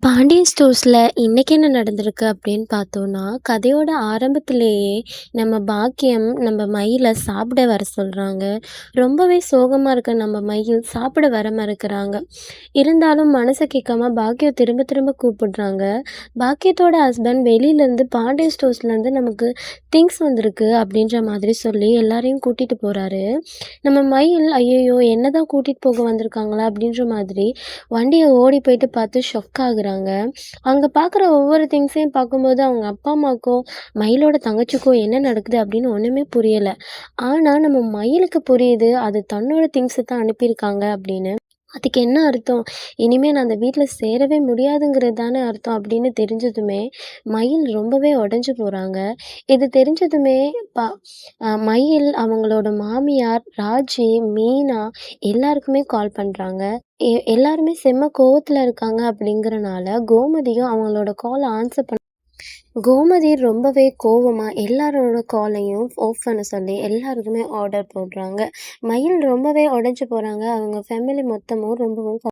பாண்டியன் ஸ்டோர்ஸில் இன்றைக்கி என்ன நடந்திருக்கு அப்படின்னு பார்த்தோன்னா, கதையோட ஆரம்பத்திலேயே நம்ம பாக்கியம் நம்ம மயிலை சாப்பிட வர சொல்கிறாங்க. ரொம்பவே சோகமாக இருக்க நம்ம மயில் சாப்பிட வர மறுக்கிறாங்க. இருந்தாலும் மனசை கேட்காம பாக்கியம் திரும்ப திரும்ப கூப்பிடுறாங்க. பாக்கியத்தோட ஹஸ்பண்ட் வெளியிலேருந்து பாண்டியன் ஸ்டோர்ஸ்லேருந்து நமக்கு திங்ஸ் வந்திருக்கு அப்படின்ற மாதிரி சொல்லி எல்லாரையும் கூட்டிகிட்டு போகிறாரு. நம்ம மயில் ஐயையோ என்னதான் கூட்டிகிட்டு போக வந்திருக்காங்களா அப்படின்ற மாதிரி வண்டியை ஓடி போயிட்டு பார்த்து ஷொக் ஆகுறாங்க. அங்கே பார்க்குற ஒவ்வொரு திங்ஸையும் பார்க்கும்போது அவங்க அப்பா அம்மாவுக்கும் மயிலோட தங்கச்சிக்கும் என்ன நடக்குது அப்படின்னு ஒன்றுமே புரியலை. ஆனால் நம்ம மயிலுக்கு புரியுது அது தன்னோட திங்ஸை தான் அனுப்பியிருக்காங்க அப்படின்னு. அதுக்கு என்ன அர்த்தம்? இனிமே நான் அந்த வீட்ல சேரவே முடியாதுங்கிறது தானே அர்த்தம் அப்படின்னு தெரிஞ்சதுமே, மயில் ரொம்பவே உடைஞ்சு போறாங்க. இது தெரிஞ்சதுமே ப மயில் அவங்களோட மாமியார், ராஜி, மீனா எல்லாருக்குமே கால் பண்றாங்க. எல்லாருமே செம்ம கோவத்துல இருக்காங்க அப்படிங்கிறனால, கோமதியும் அவங்களோட கால ஆன்சர் கோமதி ரொம்பவே கோவமா எல்லாரோட காலையும் ஆஃப் பண்ண சொல்லி எல்லாருக்குமே ஆர்டர் போடுறாங்க. மயில் ரொம்பவே உடைஞ்சு போறாங்க. அவங்க ஃபேமிலி மொத்தமும் ரொம்பவும்